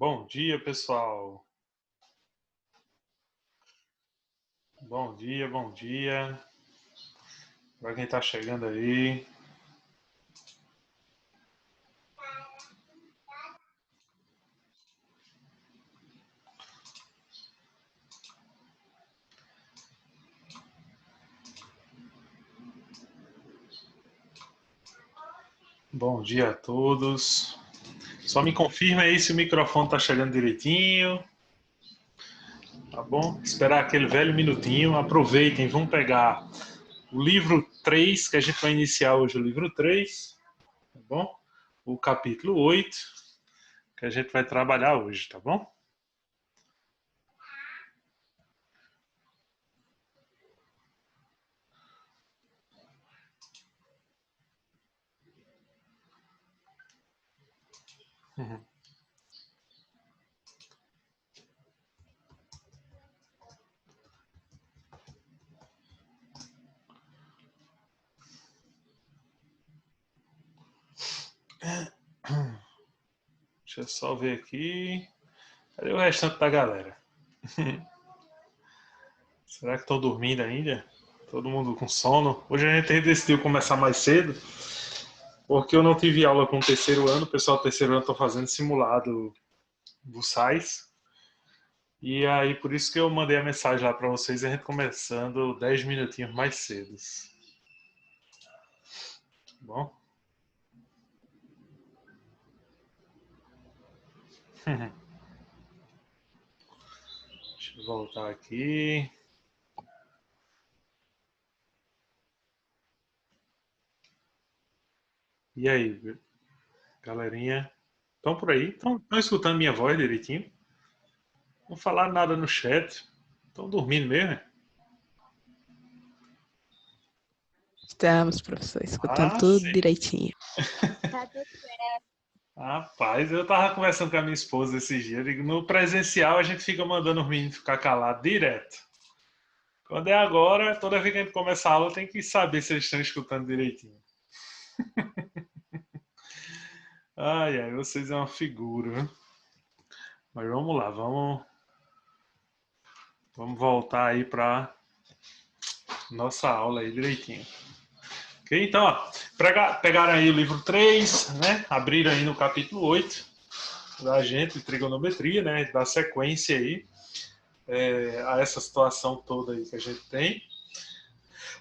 Bom dia, pessoal. Bom dia, bom dia. Para quem está chegando aí. Bom dia a todos. Só me confirma aí se o microfone está chegando direitinho. Tá bom? Esperar aquele velho minutinho. Aproveitem, vamos pegar o livro 3, que a gente vai iniciar hoje o livro 3, tá bom? O capítulo 8, que a gente vai trabalhar hoje, tá bom? Uhum. Deixa eu só ver aqui. Cadê o restante da galera? Será que estão dormindo ainda? Todo mundo com sono? Hoje a gente decidiu começar mais cedo, porque eu não tive aula com o terceiro ano. O pessoal do terceiro ano está fazendo simulado do SAIS. E aí, por isso que eu mandei a mensagem lá para vocês, a gente começando 10 minutinhos mais cedo. Tá bom? Deixa eu voltar aqui. E aí, galerinha? Estão por aí? Estão escutando minha voz direitinho? Não falaram nada no chat. Estão dormindo mesmo? Estamos, professor, escutando Ah, tudo sim. direitinho. Rapaz, eu tava conversando com a minha esposa esses dias. Eu digo, no presencial a gente fica mandando os meninos ficar calados direto. Quando é agora, toda vez que a gente começa a aula, tem que saber se eles estão escutando direitinho. Ai, ai, vocês é uma figura, viu? Mas vamos lá, vamos voltar aí para nossa aula aí direitinho. Ok? Então, ó, pegaram aí o livro 3, né? Abriram aí no capítulo 8 da gente, de trigonometria, né? Da sequência aí a essa situação toda aí que a gente tem.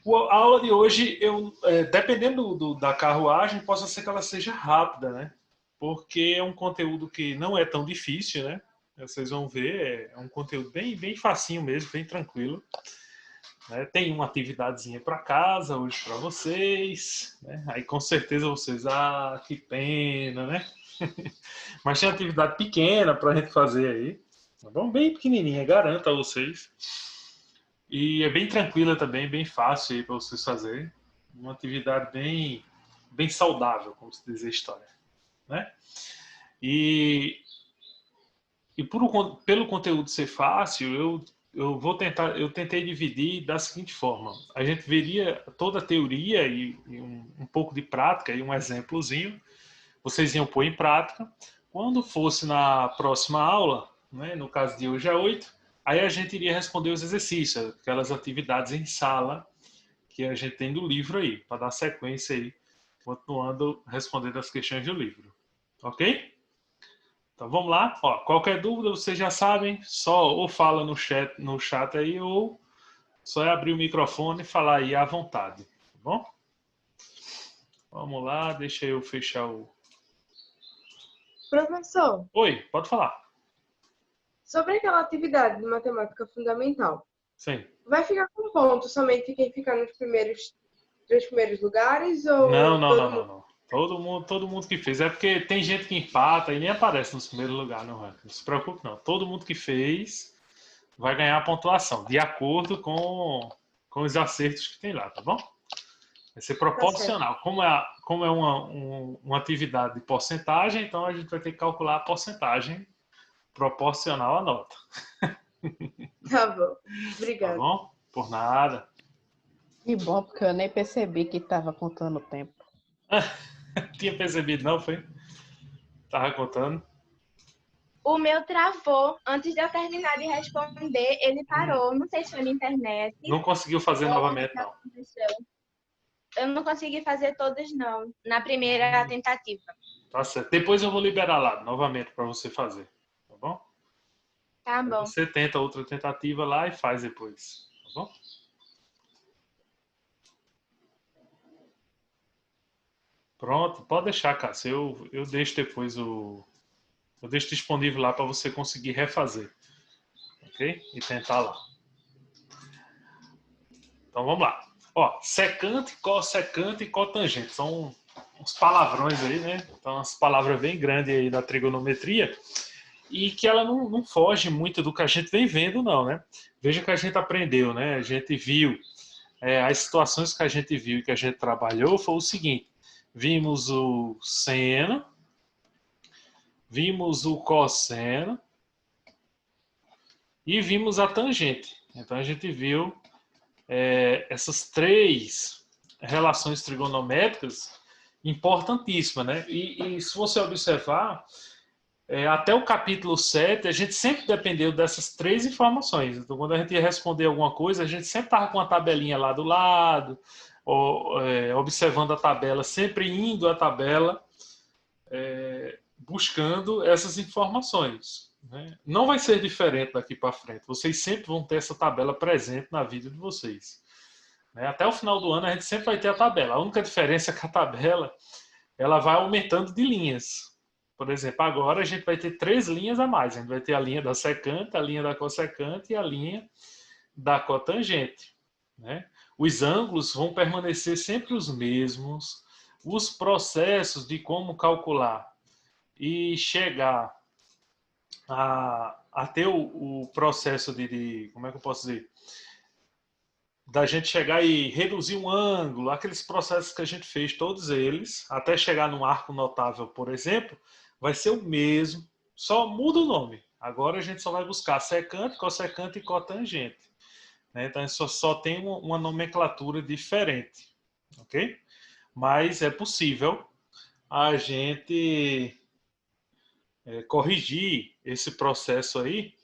A aula de hoje, dependendo da carruagem, possa ser que ela seja rápida, né? Porque é um conteúdo que não é tão difícil, né? Vocês vão ver, é um conteúdo bem, bem facinho mesmo, bem tranquilo. Né? Tem uma atividadezinha para casa hoje para vocês, né? Aí com certeza vocês, que pena, né? Mas tem atividade pequena para a gente fazer aí, tá bom? Bem pequenininha, garanto a vocês. E é bem tranquila também, bem fácil aí para vocês fazerem. Uma atividade bem, bem saudável, como se diz a história, né? E, pelo conteúdo ser fácil, eu tentei dividir da seguinte forma: a gente veria toda a teoria e um pouco de prática e um exemplozinho. Vocês iam pôr em prática. Quando fosse na próxima aula, né, no caso de hoje é 8, aí a gente iria responder os exercícios, aquelas atividades em sala que a gente tem do livro aí, para dar sequência aí, continuando respondendo as questões do livro. Ok? Então vamos lá. Ó, qualquer dúvida, vocês já sabem, só ou fala no chat aí, ou só é abrir o microfone e falar aí à vontade. Tá bom? Vamos lá, deixa eu fechar o. Professor, Oi, pode falar. sobre aquela atividade de matemática fundamental, Sim. vai ficar com ponto somente quem ficar nos três primeiros lugares Não, ou não, todo não, não, mundo? não. Todo mundo que fez. É porque tem gente que empata e nem aparece nos primeiros lugares no ranking. Não se preocupe, não. Todo mundo que fez vai ganhar a pontuação, de acordo com os acertos que tem lá, tá bom? Vai ser Tá certo. proporcional. Como é uma atividade de porcentagem, então a gente vai ter que calcular a porcentagem proporcional à nota. Tá bom. Tá Obrigada. bom? Por nada. Que bom, porque eu nem percebi que estava contando o tempo. Tinha percebido, não, foi? Tava contando. O meu travou. Antes de eu terminar de responder, ele parou. Não sei se foi na internet Não conseguiu fazer ou o novamente, que não. aconteceu. Eu não consegui fazer todos, não. Na primeira tentativa. Tá certo. Depois eu vou liberar lá novamente para você fazer. Tá bom? Tá Aí bom. você tenta outra tentativa lá e faz depois. Tá bom? Pronto, pode deixar, Cássio. Eu deixo depois o. Eu deixo disponível lá para você conseguir refazer. Ok? E tentar lá. Então vamos lá. Ó, secante, cossecante e cotangente. São uns palavrões aí, né? Então, umas palavras bem grandes aí da trigonometria. E que ela não foge muito do que a gente vem vendo, não, né? Veja que a gente aprendeu, né? A gente viu. As situações que a gente viu e que a gente trabalhou foi o seguinte: vimos o seno, vimos o cosseno e vimos a tangente. Então a gente viu essas três relações trigonométricas importantíssimas, né? E se você observar, até o capítulo 7, a gente sempre dependeu dessas três informações. Então, quando a gente ia responder alguma coisa, a gente sempre estava com a tabelinha lá do lado, observando a tabela, sempre indo à tabela, buscando essas informações. Né? Não vai ser diferente daqui para frente. Vocês sempre vão ter essa tabela presente na vida de vocês. Né? Até o final do ano, a gente sempre vai ter a tabela. A única diferença é que a tabela ela vai aumentando de linhas. Por exemplo, agora a gente vai ter 3 linhas a mais. A gente vai ter a linha da secante, a linha da cossecante e a linha da cotangente. Né? Os ângulos vão permanecer sempre os mesmos. Os processos de como calcular e chegar a ter o processo como é que eu posso dizer? Da gente chegar e reduzir um ângulo, aqueles processos que a gente fez, todos eles, até chegar num arco notável, por exemplo, vai ser o mesmo, só muda o nome. Agora a gente só vai buscar secante, cossecante e cotangente. Né? Então só tem uma nomenclatura diferente. Ok? Mas é possível a gente corrigir esse processo aí.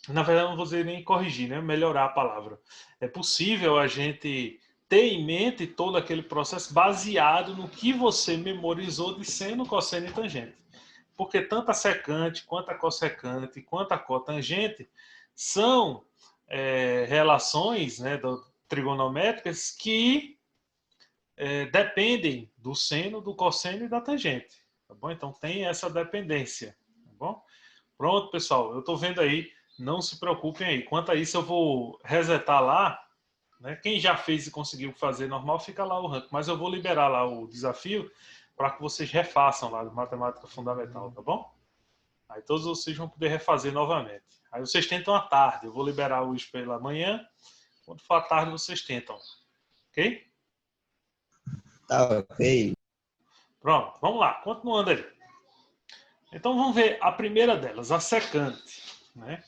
Na verdade, não vou dizer nem corrigir, né? Melhorar a palavra. É possível a gente ter em mente todo aquele processo baseado no que você memorizou de seno, cosseno e tangente. Porque tanto a secante, quanto a cossecante, quanto a cotangente são relações, né, trigonométricas que dependem do seno, do cosseno e da tangente. Tá bom? Então tem essa dependência. Tá bom? Pronto, pessoal. Eu estou vendo aí. Não se preocupem aí. Quanto a isso, eu vou resetar lá. Né? Quem já fez e conseguiu fazer normal, fica lá o ranking. Mas eu vou liberar lá o desafio para que vocês refaçam lá de matemática fundamental, tá bom? Aí todos vocês vão poder refazer novamente. Aí vocês tentam à tarde. Eu vou liberar hoje pela manhã. Quando for à tarde, vocês tentam. Ok? Tá ok. Pronto, vamos lá. Continuando aí. Então vamos ver a primeira delas, a secante. Né?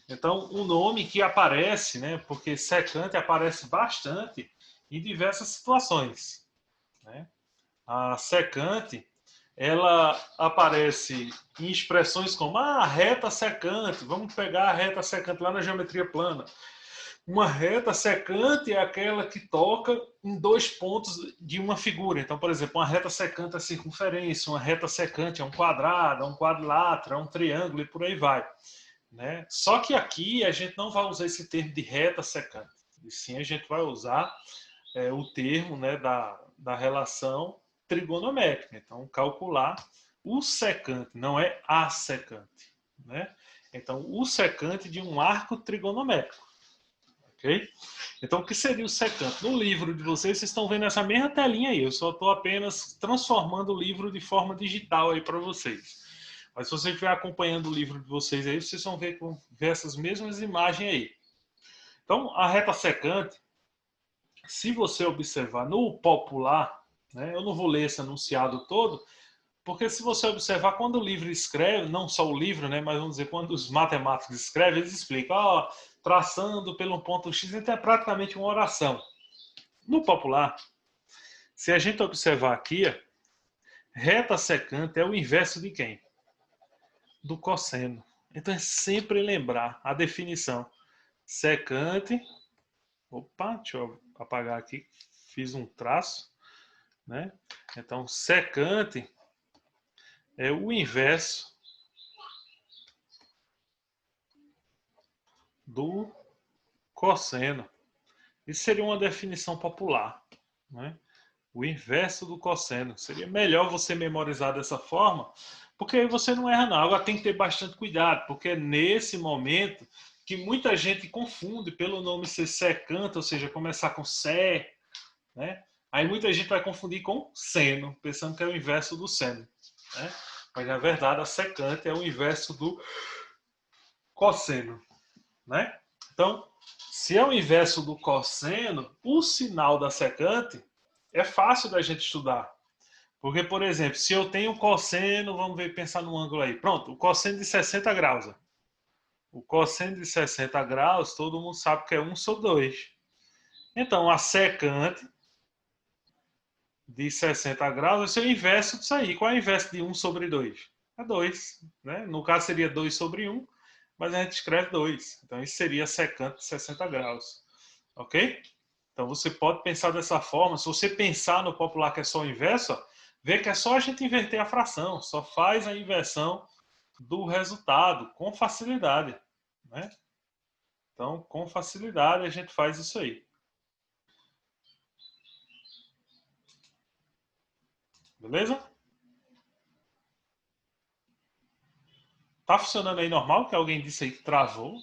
Então, um nome que aparece, né, porque secante aparece bastante em diversas situações. Né? A secante, ela aparece em expressões como reta secante, vamos pegar a reta secante lá na geometria plana. Uma reta secante é aquela que toca em 2 pontos de uma figura. Então, por exemplo, uma reta secante é a circunferência, uma reta secante é um quadrado, é um quadrilátero, é um triângulo e por aí vai. Né? Só que aqui a gente não vai usar esse termo de reta secante. E sim a gente vai usar o termo, né, da relação trigonométrica. Então, calcular o secante, não é a secante. Né? Então, o secante de um arco trigonométrico. Ok? Então, o que seria o secante? No livro de vocês estão vendo essa mesma telinha aí. Eu só estou apenas transformando o livro de forma digital aí para vocês. Mas se você estiver acompanhando o livro de vocês aí, vocês vão ver essas mesmas imagens aí. Então, a reta secante, se você observar no popular, né, eu não vou ler esse enunciado todo, porque se você observar, quando o livro escreve, não só o livro, né, mas vamos dizer, quando os matemáticos escrevem, eles explicam, traçando pelo um ponto X, então é praticamente uma oração. No popular, se a gente observar aqui, reta secante é o inverso de quem? do cosseno. Então é sempre lembrar a definição. Secante. Opa, deixa eu apagar aqui. Fiz um traço, né? Então, secante é o inverso do cosseno. Isso seria uma definição popular, né? O inverso do cosseno. Seria melhor você memorizar dessa forma, porque aí você não erra não. Agora tem que ter bastante cuidado, porque é nesse momento que muita gente confunde pelo nome ser secante, ou seja, começar com sé, né? Aí muita gente vai confundir com seno, pensando que é o inverso do seno, né? Mas na verdade a secante é o inverso do cosseno, né? Então, se é o inverso do cosseno, o sinal da secante é fácil da gente estudar. Porque, por exemplo, se eu tenho cosseno, vamos ver, pensar no ângulo aí. Pronto, o cosseno de 60 graus. Ó. O cosseno de 60 graus, todo mundo sabe que é 1 sobre 2. Então, a secante de 60 graus vai ser o inverso disso aí. Qual é o inverso de 1 sobre 2? É 2. Né? No caso, seria 2 sobre 1, mas a gente escreve 2. Então, isso seria a secante de 60 graus. Ok? Então, você pode pensar dessa forma. Se você pensar no popular que é só o inverso, ó, vê que é só a gente inverter a fração. Só faz a inversão do resultado com facilidade. Né? Então, com facilidade, a gente faz isso aí. Beleza? Tá funcionando aí normal? Que alguém disse aí que travou?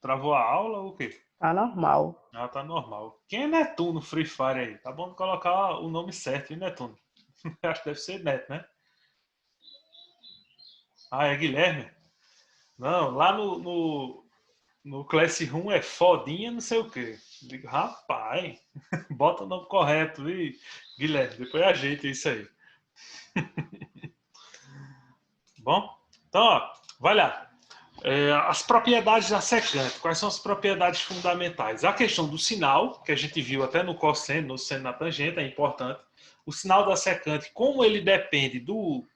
Travou a aula ou o quê? Tá normal. Ah, tá normal. Quem é Netuno no Free Fire aí? Tá bom colocar o nome certo, hein, Netuno? Acho que deve ser Neto, né? Ah, é Guilherme? Não, lá no Classroom é fodinha não sei o quê. Digo, rapaz, bota o nome correto, e Guilherme, depois ajeita isso aí. Bom? Então, ó, vai lá. As propriedades da secante. Quais são as propriedades fundamentais? A questão do sinal, que a gente viu até no cosseno, no seno, na tangente, é importante. O sinal da secante, como ele depende do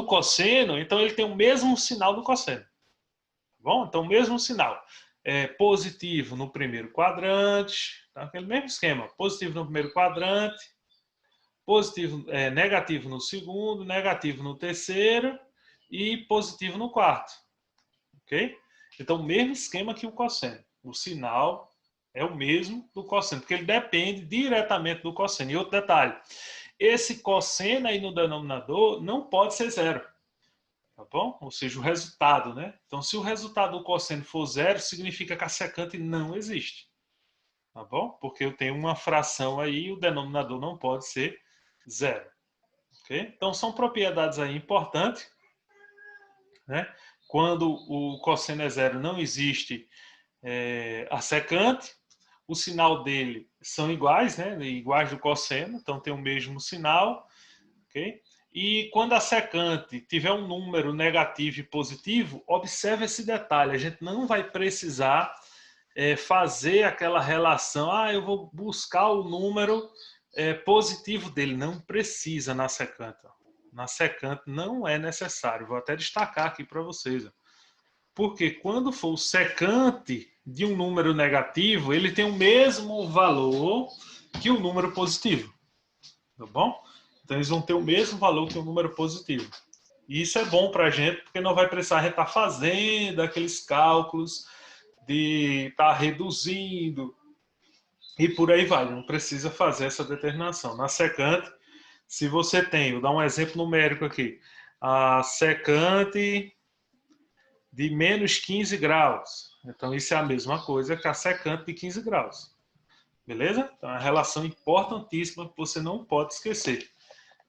cosseno, então ele tem o mesmo sinal do cosseno. Tá bom? Então, o mesmo sinal. Positivo no primeiro quadrante, tá? Aquele mesmo esquema. Positivo no primeiro quadrante, positivo, negativo no segundo, negativo no terceiro e positivo no quarto. Ok? Então, o mesmo esquema que o cosseno. O sinal é o mesmo do cosseno, porque ele depende diretamente do cosseno. E outro detalhe, esse cosseno aí no denominador não pode ser zero. Tá bom? Ou seja, o resultado, né? Então, se o resultado do cosseno for zero, significa que a secante não existe. Tá bom? Porque eu tenho uma fração aí e o denominador não pode ser zero. Ok? Então, são propriedades aí importantes, né? Quando o cosseno é zero, não existe a secante. O sinal dele são iguais, né? Iguais do cosseno, então tem o mesmo sinal. Ok? E quando a secante tiver um número negativo e positivo, observe esse detalhe. A gente não vai precisar fazer aquela relação. Eu vou buscar o número positivo dele. Não precisa na secante. Na secante não é necessário. Vou até destacar aqui para vocês. Porque quando for o secante de um número negativo, ele tem o mesmo valor que o número positivo. Tá bom? Então, eles vão ter o mesmo valor que o número positivo. E isso é bom para a gente, porque não vai precisar estar fazendo aqueles cálculos de estar reduzindo e por aí vai. Não precisa fazer essa determinação. Na secante, se você tem, vou dar um exemplo numérico aqui, a secante de menos 15 graus. Então, isso é a mesma coisa que a secante de 15 graus. Beleza? Então, é uma relação importantíssima que você não pode esquecer.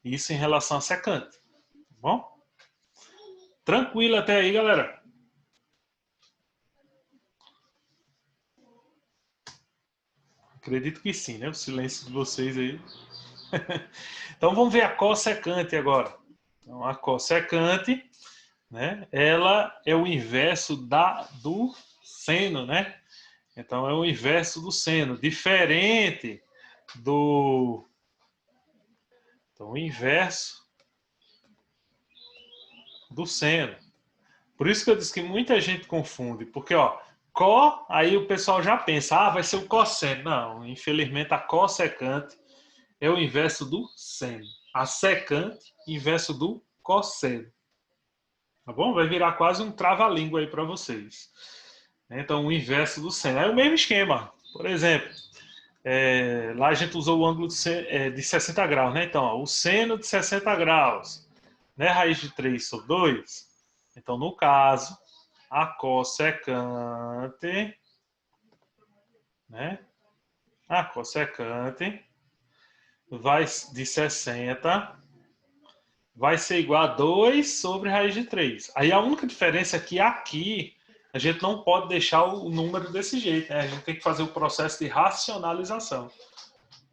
Isso em relação a secante. Tá bom? Tranquilo até aí, galera? Acredito que sim, né? O silêncio de vocês aí. Então vamos ver a cossecante agora. Então, a cossecante, né? Ela é o inverso do seno, né? Então é o inverso do seno, diferente do... Então o inverso do seno. Por isso que eu disse que muita gente confunde, porque, ó, có, aí o pessoal já pensa, vai ser o cosseno. Não, infelizmente a cossecante é o inverso do seno. A secante, inverso do cosseno. Tá bom? Vai virar quase um trava-língua aí para vocês. Então, o inverso do seno. É o mesmo esquema. Por exemplo, lá a gente usou o ângulo de 60 graus, né? Então, ó, o seno de 60 graus, né? Raiz de 3 sobre 2. Então, no caso, a cossecante, né? A cossecante vai de 60 vai ser igual a 2 sobre raiz de 3. Aí a única diferença é que aqui a gente não pode deixar o número desse jeito, né? A gente tem que fazer o processo de racionalização.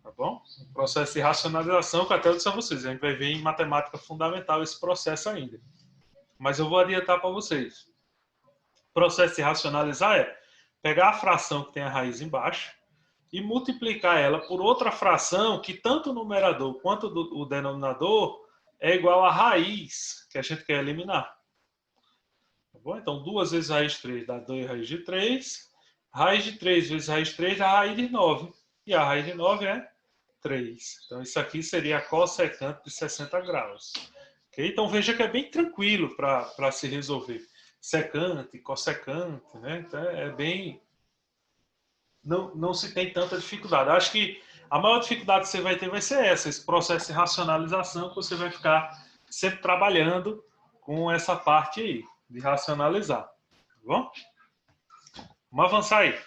Tá bom? O processo de racionalização que até eu disse a vocês. A gente vai ver em matemática fundamental esse processo ainda. Mas eu vou adiantar para vocês. O processo de racionalizar é pegar a fração que tem a raiz embaixo e multiplicar ela por outra fração que tanto o numerador quanto o denominador é igual à raiz que a gente quer eliminar. Tá bom? Então, 2 vezes raiz de 3 dá 2 raiz de 3. Raiz de 3 vezes raiz de 3 dá raiz de 9. E a raiz de 9 é 3. Então, isso aqui seria a cossecante de 60 graus. Okay? Então, veja que é bem tranquilo para se resolver. Secante, cossecante, né? Então, é bem... Não se tem tanta dificuldade. Acho que a maior dificuldade que você vai ter vai ser esse processo de racionalização que você vai ficar sempre trabalhando com essa parte aí, de racionalizar. Tá bom? Vamos avançar aí.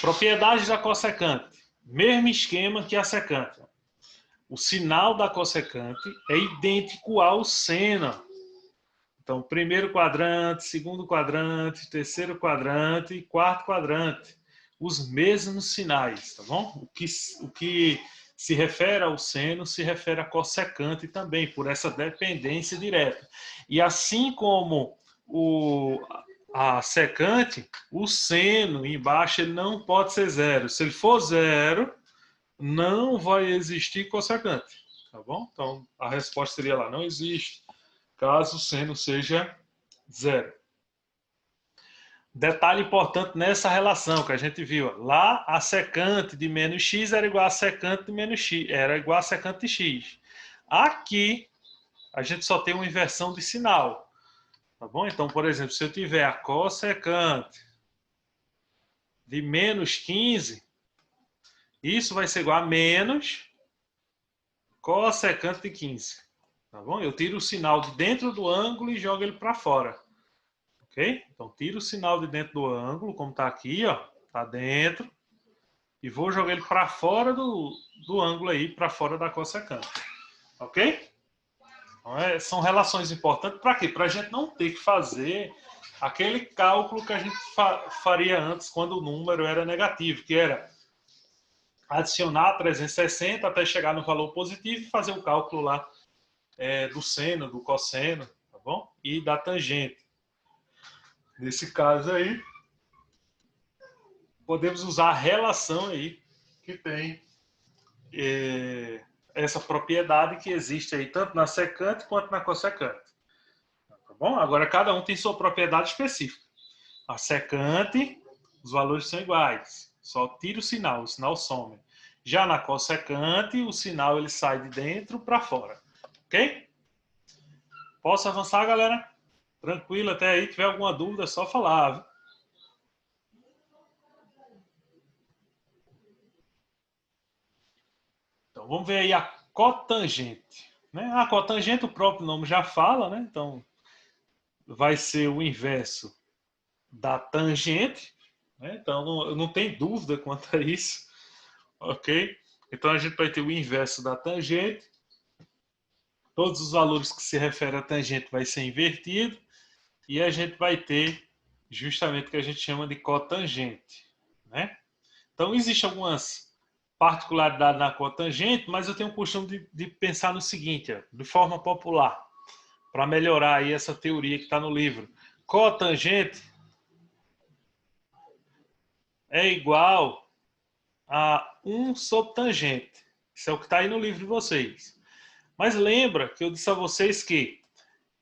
Propriedades da cossecante. Mesmo esquema que a secante. O sinal da cossecante é idêntico ao seno. Então, primeiro quadrante, segundo quadrante, terceiro quadrante e quarto quadrante. Os mesmos sinais, tá bom? O que se refere ao seno se refere à cossecante também, por essa dependência direta. E assim como a secante, o seno embaixo ele não pode ser zero. Se ele for zero, não vai existir cossecante, tá bom? Então, a resposta seria lá, não existe, caso o seno seja zero. Detalhe importante nessa relação que a gente viu. Lá, a secante de menos x era igual a secante de menos x. Era igual a secante de x. Aqui, a gente só tem uma inversão de sinal. Tá bom? Então, por exemplo, se eu tiver a cossecante de menos 15, isso vai ser igual a menos cossecante de 15. Tá bom? Eu tiro o sinal de dentro do ângulo e jogo ele para fora. Ok? Então, tiro o sinal de dentro do ângulo, como está aqui, ó, está dentro, e vou jogar ele para fora do ângulo aí, para fora da cossecante. Ok? Então, são relações importantes para quê? Para a gente não ter que fazer aquele cálculo que a gente faria antes, quando o número era negativo, que era adicionar 360 até chegar no valor positivo e fazer o cálculo lá do seno, do cosseno, tá bom? E da tangente. Nesse caso aí, podemos usar a relação aí que tem essa propriedade que existe aí tanto na secante quanto na cossecante. Tá bom? Agora cada um tem sua propriedade específica. A secante, os valores são iguais. Só tira o sinal some. Já na cossecante, o sinal ele sai de dentro para fora. Ok? Posso avançar, galera? Tranquilo até aí. Se tiver alguma dúvida, é só falar. Viu? Então, vamos ver aí a cotangente. Né? A cotangente, o próprio nome já fala, né? Então, vai ser o inverso da tangente. Né? Então, não tem dúvida quanto a isso. Ok? Então, a gente vai ter o inverso da tangente. Todos os valores que se referem à tangente vai ser invertido. E a gente vai ter justamente o que a gente chama de cotangente. Né? Então, existem algumas particularidades na cotangente, mas eu tenho o costume de pensar no seguinte, de forma popular, para melhorar aí essa teoria que está no livro. Cotangente é igual a 1 sobre tangente. Isso é o que está aí no livro de vocês. Mas lembra que eu disse a vocês que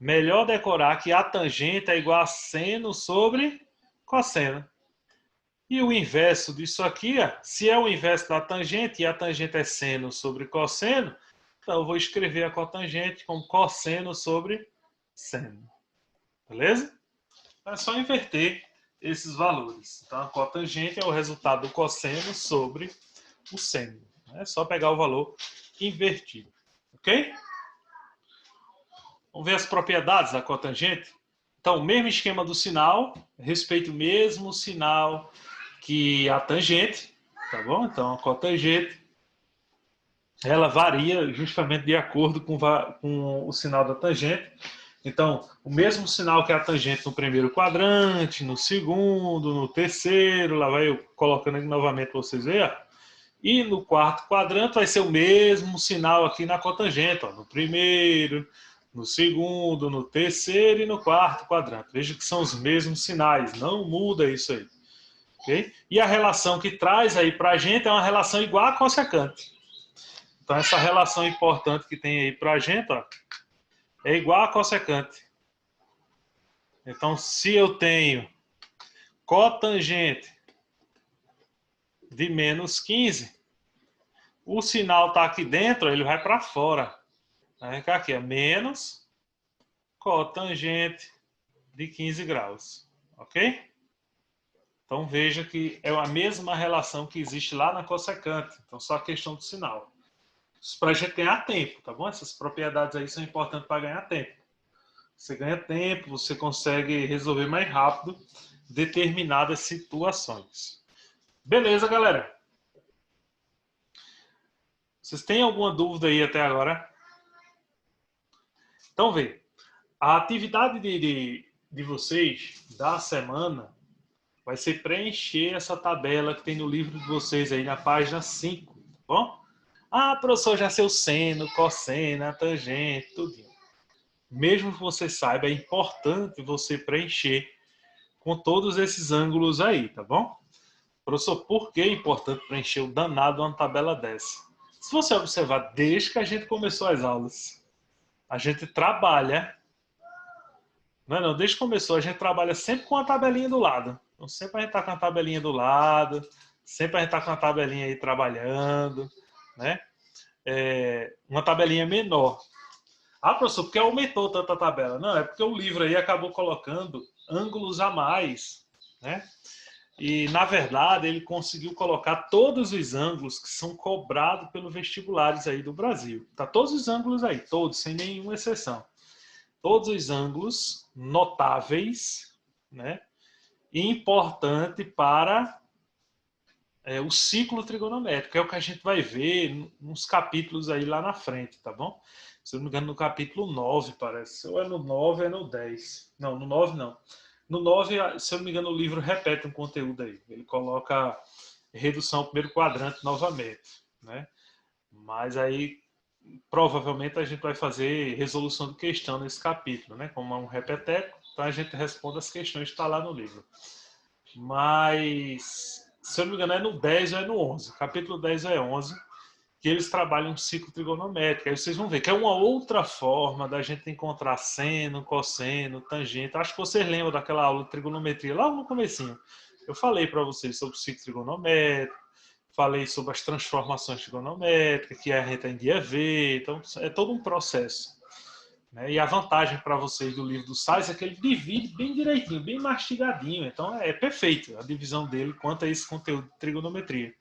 melhor decorar que a tangente é igual a seno sobre cosseno. E o inverso disso aqui, ó, se é o inverso da tangente e a tangente é seno sobre cosseno, então eu vou escrever a cotangente como cosseno sobre seno. Beleza? É só inverter esses valores. Então a cotangente é o resultado do cosseno sobre o seno. É só pegar o valor invertido. Ok? Vamos ver as propriedades da cotangente? Então, o mesmo esquema do sinal, respeita o mesmo sinal que a tangente, tá bom? Então, a cotangente, ela varia justamente de acordo com o sinal da tangente. Então, o mesmo sinal que a tangente no primeiro quadrante, no segundo, no terceiro, lá vai eu colocando aqui novamente para vocês verem, ó. E no quarto quadrante vai ser o mesmo sinal aqui na cotangente, ó, no primeiro, no segundo, no terceiro e no quarto quadrante. Veja que são os mesmos sinais, não muda isso aí. Okay? E a relação que traz aí para a gente é uma relação igual a cossecante. Então, essa relação importante que tem aí para a gente, ó, é igual a cossecante. Então, se eu tenho cotangente de menos 15, o sinal está aqui dentro, ele vai para fora. Vai ficar aqui, é menos cotangente de 15 graus. Ok? Então, veja que é a mesma relação que existe lá na cossecante. Então, só a questão do sinal. Isso para a gente ganhar tempo, tá bom? Essas propriedades aí são importantes para ganhar tempo. Você ganha tempo, você consegue resolver mais rápido determinadas situações. Beleza, galera? Vocês têm alguma dúvida aí até agora? Então, vê. A atividade de vocês da semana vai ser preencher essa tabela que tem no livro de vocês aí na página 5, tá bom? Ah, professor, já sei o seno, cosseno, a tangente, tudo. Mesmo que você saiba, é importante você preencher com todos esses ângulos aí, tá bom? Professor, por que é importante preencher o danado de uma tabela dessa? Se você observar, desde que a gente começou as aulas, a gente trabalha, não, desde que começou, a gente trabalha sempre com a tabelinha do lado. Então, sempre a gente está com a tabelinha do lado, sempre a gente está com a tabelinha aí trabalhando, né? Uma tabelinha menor. Ah, professor, por que aumentou tanta tabela? Não, é porque o livro aí acabou colocando ângulos a mais, né? E, na verdade, ele conseguiu colocar todos os ângulos que são cobrados pelos vestibulares aí do Brasil. Tá todos os ângulos aí, todos, sem nenhuma exceção. Todos os ângulos notáveis, né? E importante para o ciclo trigonométrico. É o que a gente vai ver nos capítulos aí lá na frente, tá bom? Se eu não me engano, no capítulo 9, parece. Ou é no 9 ou é no 10. Não, no 9 não. No 9, se eu não me engano, o livro repete um conteúdo aí. Ele coloca redução ao primeiro quadrante novamente, né? Mas aí, provavelmente, a gente vai fazer resolução de questão nesse capítulo, né? Como é um repeteco, então a gente responde as questões que estão lá no livro. Mas, se eu não me engano, é no 10 ou é no 11. Capítulo 10 é 11, que eles trabalham um ciclo trigonométrico. Aí vocês vão ver que é uma outra forma da gente encontrar seno, cosseno, tangente. Acho que vocês lembram daquela aula de trigonometria lá no comecinho. Eu falei para vocês sobre o ciclo trigonométrico, falei sobre as transformações trigonométricas, que a gente ainda ia ver. Então, é todo um processo. E a vantagem para vocês do livro do Salles é que ele divide bem direitinho, bem mastigadinho. Então, é perfeito a divisão dele quanto a esse conteúdo de trigonometria.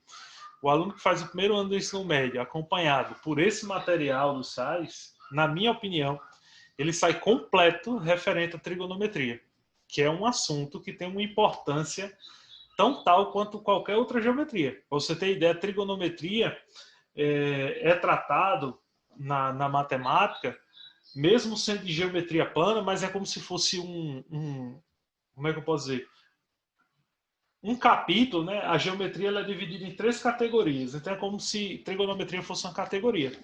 O aluno que faz o primeiro ano do ensino médio, acompanhado por esse material do Salles, na minha opinião, ele sai completo referente à trigonometria, que é um assunto que tem uma importância tão tal quanto qualquer outra geometria. Para você ter ideia, a trigonometria é tratado na matemática, mesmo sendo de geometria plana, mas é como se fosse como é que eu posso dizer? Um capítulo, né? A geometria ela é dividida em 3 categorias. Então é como se trigonometria fosse uma categoria.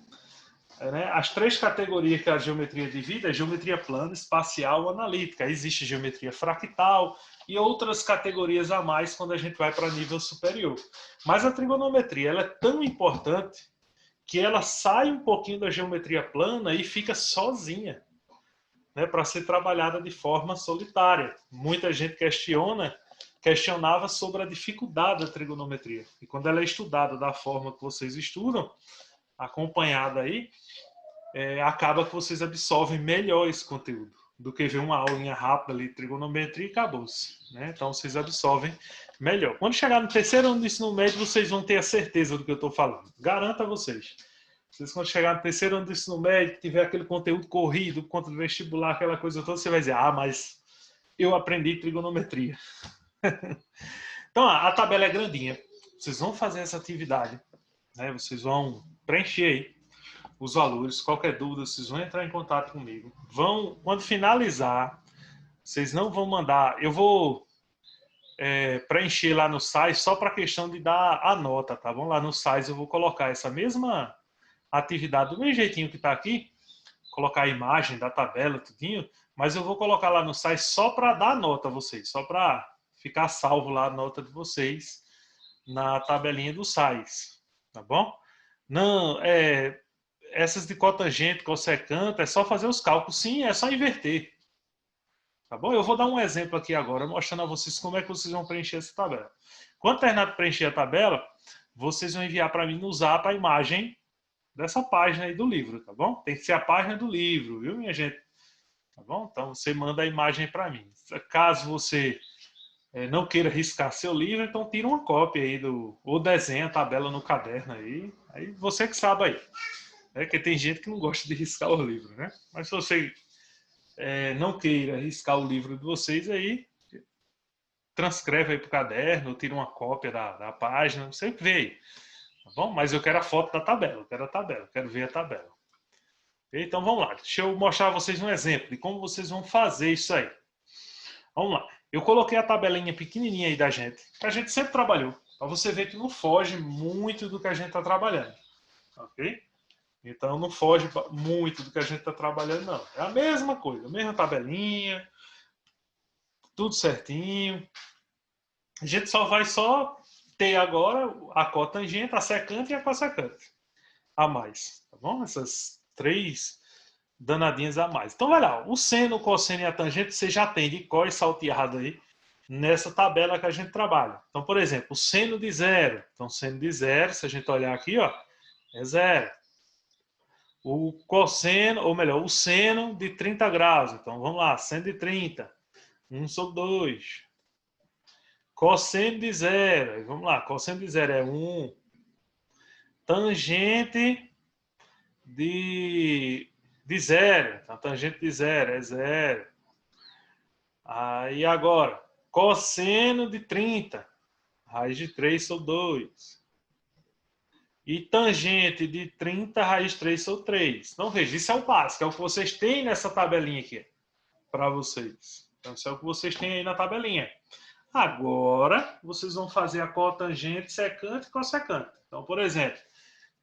As 3 categorias que a geometria divide é geometria plana, espacial ou analítica. Existe geometria fractal e outras categorias a mais quando a gente vai para nível superior. Mas a trigonometria ela é tão importante que ela sai um pouquinho da geometria plana e fica sozinha. né, para ser trabalhada de forma solitária. Muita gente questionava sobre a dificuldade da trigonometria. E quando ela é estudada da forma que vocês estudam, acompanhada aí, acaba que vocês absorvem melhor esse conteúdo do que ver uma aulinha rápida ali de trigonometria e acabou-se, né? Então vocês absorvem melhor. Quando chegar no terceiro ano do ensino médio, vocês vão ter a certeza do que eu estou falando. Garanto a vocês. Vocês quando chegar no terceiro ano do ensino médio, tiver aquele conteúdo corrido, contra o vestibular, aquela coisa toda, você vai dizer, mas eu aprendi trigonometria. Então, a tabela é grandinha. Vocês vão fazer essa atividade, né? Vocês vão preencher aí os valores. Qualquer dúvida, vocês vão entrar em contato comigo. Quando finalizar, vocês não vão mandar. Eu vou preencher lá no site só para a questão de dar a nota, tá bom? Lá no site eu vou colocar essa mesma atividade do mesmo jeitinho que está aqui, colocar a imagem da tabela, tudinho, mas eu vou colocar lá no site só para dar a nota a vocês, só para ficar salvo lá a nota de vocês na tabelinha do site, tá bom? Não, essas de cotangente, cossecante, é só fazer os cálculos. Sim, é só inverter. Tá bom? Eu vou dar um exemplo aqui agora, mostrando a vocês como é que vocês vão preencher essa tabela. Quando terminar de preencher a tabela, vocês vão enviar para mim no Zap a imagem dessa página aí do livro, tá bom? Tem que ser a página do livro, viu, minha gente? Tá bom? Então, você manda a imagem para mim. Caso você não queira riscar seu livro, então tira uma cópia aí ou desenha a tabela no caderno aí. Aí você que sabe aí. Porque tem gente que não gosta de riscar o livro, né? Mas se você não queira riscar o livro de vocês aí, transcreve aí para o caderno, tira uma cópia da página, você vê aí. Tá bom? Mas eu quero a foto da tabela, eu quero a tabela, eu quero ver a tabela. Então vamos lá, deixa eu mostrar a vocês um exemplo de como vocês vão fazer isso aí. Vamos lá. Eu coloquei a tabelinha pequenininha aí da gente, que a gente sempre trabalhou, para você ver que não foge muito do que a gente está trabalhando. Ok? Então não foge muito do que a gente está trabalhando, não. É a mesma coisa, a mesma tabelinha, tudo certinho. A gente só vai ter agora a cotangente, a secante e a cossecante a mais, tá bom? Essas 3 danadinhas a mais. Então vai lá, o seno, o cosseno e a tangente você já tem de cor e salteado aí nessa tabela que a gente trabalha. Então, por exemplo, o seno de 0. Então, seno de 0, se a gente olhar aqui, ó, é 0. O cosseno, ou melhor, o seno de 30 graus. Então, vamos lá, seno de 30. 1 sobre 2. Cosseno de 0. Vamos lá, cosseno de 0 é 1. Tangente de 0. Então, tangente de 0 é 0. Aí agora, cosseno de 30. Raiz de 3 sobre 2. E tangente de 30, raiz de 3 sobre 3. Então, veja, isso é o básico, é o que vocês têm nessa tabelinha aqui, para vocês. Então, isso é o que vocês têm aí na tabelinha. Agora, vocês vão fazer a cotangente, secante e cossecante. Então, por exemplo,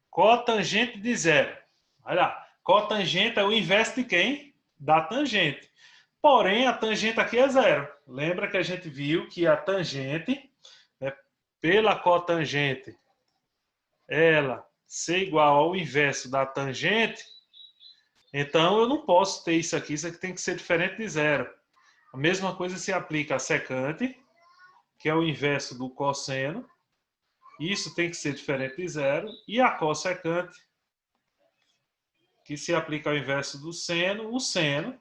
cotangente de 0. Olha lá, cotangente é o inverso de quem? Da tangente. Porém, a tangente aqui é 0. Lembra que a gente viu que a tangente, pela cotangente, ela ser igual ao inverso da tangente, então eu não posso ter isso aqui tem que ser diferente de 0. A mesma coisa se aplica a secante, que é o inverso do cosseno, isso tem que ser diferente de 0, e a cossecante, que se aplica ao inverso do seno, o seno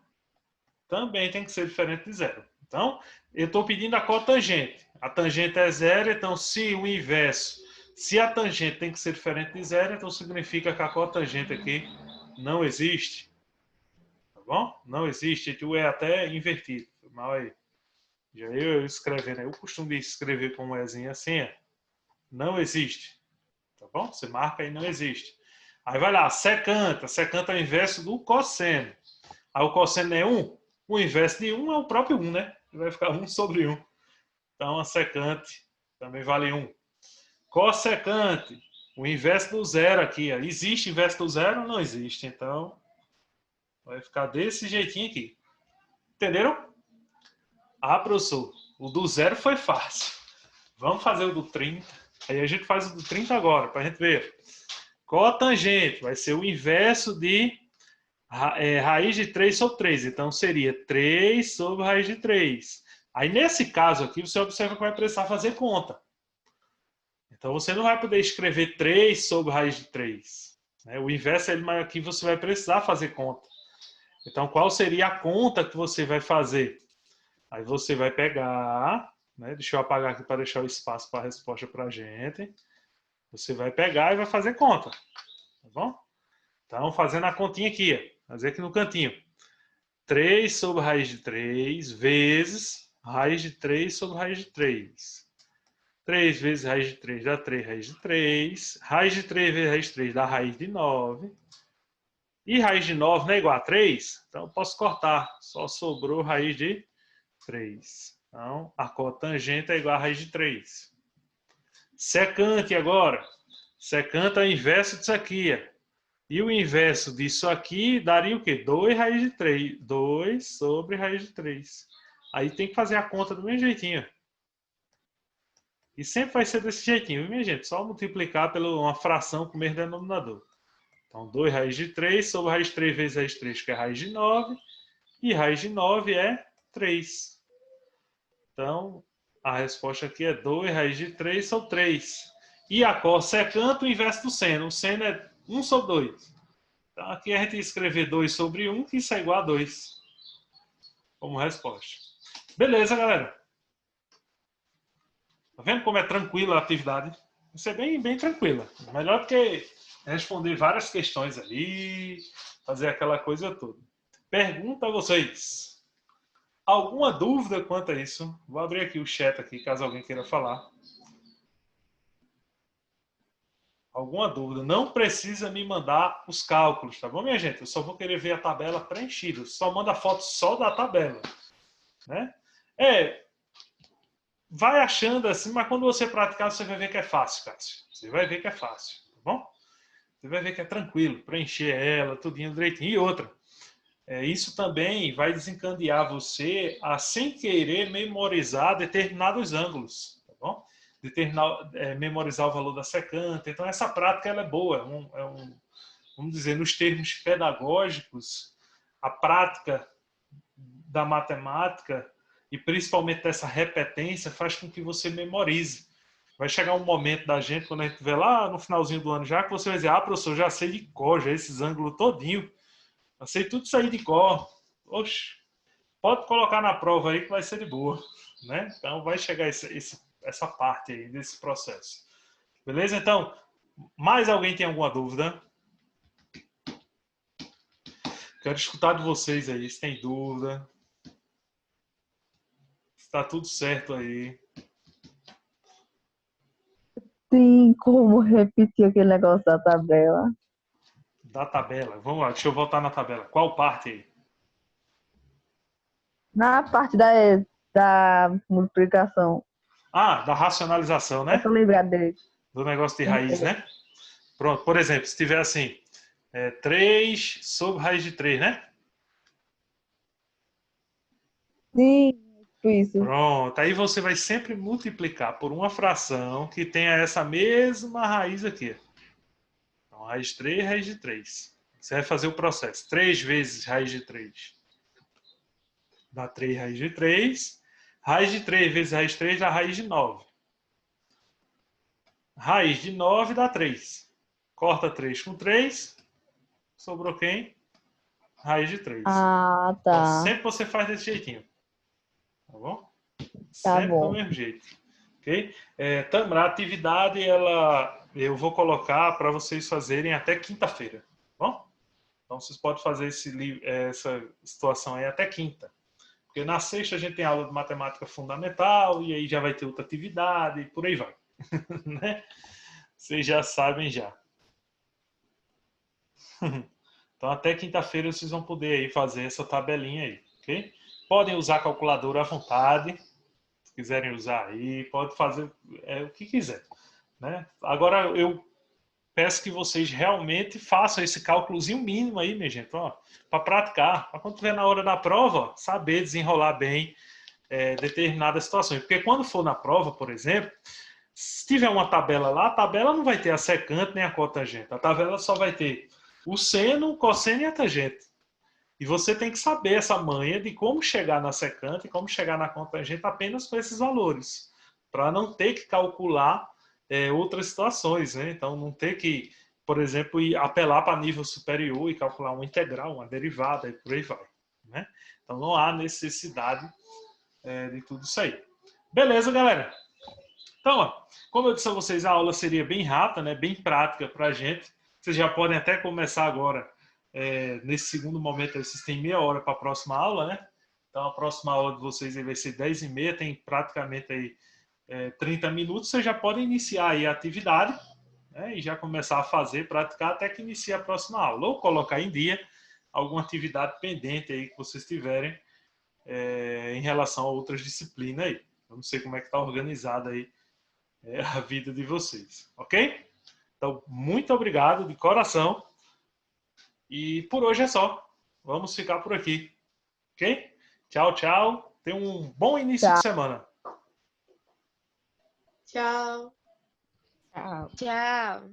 também tem que ser diferente de 0. Então, eu estou pedindo a cotangente. A tangente é 0, então se a tangente tem que ser diferente de 0, então significa que a cotangente aqui não existe. Tá bom? Não existe. O é até invertido. Mal aí. Já eu escrevendo aí. Eu costumo escrever com um Ezinho assim. Não existe. Tá bom? Você marca aí, não existe. Aí vai lá, secante. A secante é o inverso do cosseno. Aí o cosseno é 1. O inverso de 1 é o próprio 1, né? Vai ficar 1 sobre 1. Então a secante também vale 1. Cossecante, o inverso do 0 aqui. Ó. Existe inverso do 0? Não existe. Então, vai ficar desse jeitinho aqui. Entenderam? Ah, professor, o do 0 foi fácil. Vamos fazer o do 30. Aí a gente faz o do 30 agora, para a gente ver. Cotangente vai ser o inverso de Raiz de 3 sobre 3. Então, seria 3 sobre raiz de 3. Aí, nesse caso aqui, você observa que vai precisar fazer conta. Então, você não vai poder escrever 3 sobre raiz de 3. Né? O inverso é mas aqui você vai precisar fazer conta. Então, qual seria a conta que você vai fazer? Aí você vai pegar, né? Deixa eu apagar aqui para deixar o espaço para a resposta para a gente. Você vai pegar e vai fazer conta. Tá bom? Então, fazendo a continha aqui, ó. Fazer aqui no cantinho. 3 sobre raiz de 3 vezes raiz de 3 sobre raiz de 3. 3 vezes raiz de 3 dá 3 raiz de 3. Raiz de 3 vezes raiz de 3 dá raiz de 9. E raiz de 9 não é igual a 3? Então, eu posso cortar. Só sobrou raiz de 3. Então, a cotangente é igual a raiz de 3. Secante agora. Secante é o inverso disso aqui. E o inverso disso aqui daria o quê? 2 raiz de 3. 2 sobre raiz de 3. Aí tem que fazer a conta do mesmo jeitinho. E sempre vai ser desse jeitinho, minha gente? Só multiplicar por uma fração com o mesmo denominador. Então, 2 raiz de 3 sobre raiz de 3 vezes raiz de 3, que é raiz de 9. E raiz de 9 é 3. Então, a resposta aqui é 2 raiz de 3 sobre 3. E a cossecante, o inverso do seno. O seno é 1 sobre 2. Então, aqui a gente vai escrever 2 sobre 1, que isso é igual a 2. Como resposta. Beleza, galera? Tá vendo como é tranquila a atividade? Isso é bem tranquila. Melhor do que responder várias questões ali, fazer aquela coisa toda. Pergunta a vocês. Alguma dúvida quanto a isso? Vou abrir aqui o chat aqui, caso alguém queira falar. Alguma dúvida? Não precisa me mandar os cálculos, tá bom, minha gente? Eu só vou querer ver a tabela preenchida. Só manda foto só da tabela. Né? Vai achando assim, mas quando você praticar, você vai ver que é fácil, Cássio. Você vai ver que é fácil, tá bom? Você vai ver que é tranquilo, preencher ela, tudinho direitinho. E outra, isso também vai desencadear você a, sem querer, memorizar determinados ângulos, tá bom? Memorizar o valor da secante. Então, essa prática ela é boa. Vamos dizer, nos termos pedagógicos, a prática da matemática e principalmente dessa repetência faz com que você memorize. Vai chegar um momento da gente, quando a gente estiver lá no finalzinho do ano já, que você vai dizer, professor, já sei de cor, já esses ângulos todinho. Eu sei tudo isso aí de cor. Oxe, pode colocar na prova aí que vai ser de boa. Né? Então vai chegar essa parte aí desse processo. Beleza? Então, mais alguém tem alguma dúvida? Quero escutar de vocês aí, se tem dúvida. Está tudo certo aí. Tem como repetir aquele negócio da tabela? Da tabela. Vamos lá, deixa eu voltar na tabela. Qual parte aí? Na parte da multiplicação. Da racionalização, né? Eu tô lembrado dele. Do negócio de raiz, né? Pronto, por exemplo, se tiver assim, 3 sobre raiz de 3, né? Sim, isso. Pronto, aí você vai sempre multiplicar por uma fração que tenha essa mesma raiz aqui. Então, raiz de 3, raiz de 3. Você vai fazer o processo. 3 vezes raiz de 3 dá 3 raiz de 3. Raiz de 3 vezes raiz de 3 dá raiz de 9. Raiz de 9 dá 3. Corta 3 com 3. Sobrou quem? Raiz de 3. Ah, tá. Então, sempre você faz desse jeitinho. Tá bom? Tá Sempre bom. do mesmo jeito. Ok? A atividade eu vou colocar para vocês fazerem até quinta-feira. Tá bom? Então vocês podem fazer essa situação aí até quinta. Porque na sexta a gente tem aula de matemática fundamental e aí já vai ter outra atividade e por aí vai. Né? Vocês já sabem já. Então até quinta-feira vocês vão poder aí fazer essa tabelinha aí. Ok? Podem usar a calculadora à vontade. Se quiserem usar aí, pode fazer o que quiser. Né? Agora eu peço que vocês realmente façam esse cálculozinho mínimo aí, minha gente, para praticar, para quando estiver na hora da prova, saber desenrolar bem determinadas situações. Porque quando for na prova, por exemplo, se tiver uma tabela lá, a tabela não vai ter a secante nem a cotangente. A tabela só vai ter o seno, o cosseno e a tangente. E você tem que saber essa manha de como chegar na secante e como chegar na conta tangente apenas com esses valores, para não ter que calcular outras situações, né? Então, não ter que, por exemplo, ir apelar para nível superior e calcular uma integral, uma derivada e por aí vai, né? Então, não há necessidade de tudo isso aí. Beleza, galera? Então, ó, como eu disse a vocês, a aula seria bem rápida, né? Bem prática para a gente. Vocês já podem até começar agora. Nesse segundo momento, vocês têm meia hora para a próxima aula, né? Então, a próxima aula de vocês aí vai ser 10h30, tem praticamente aí 30 minutos. Vocês já podem iniciar aí a atividade, né? E já começar a fazer, praticar até que inicie a próxima aula. Ou colocar em dia alguma atividade pendente aí que vocês tiverem em relação a outras disciplinas aí. Eu não sei como é que está organizada aí a vida de vocês, ok? Então, muito obrigado de coração. E por hoje é só. Vamos ficar por aqui. Ok? Tchau, tchau. Tenha um bom início de semana. Tchau. Tchau. Tchau.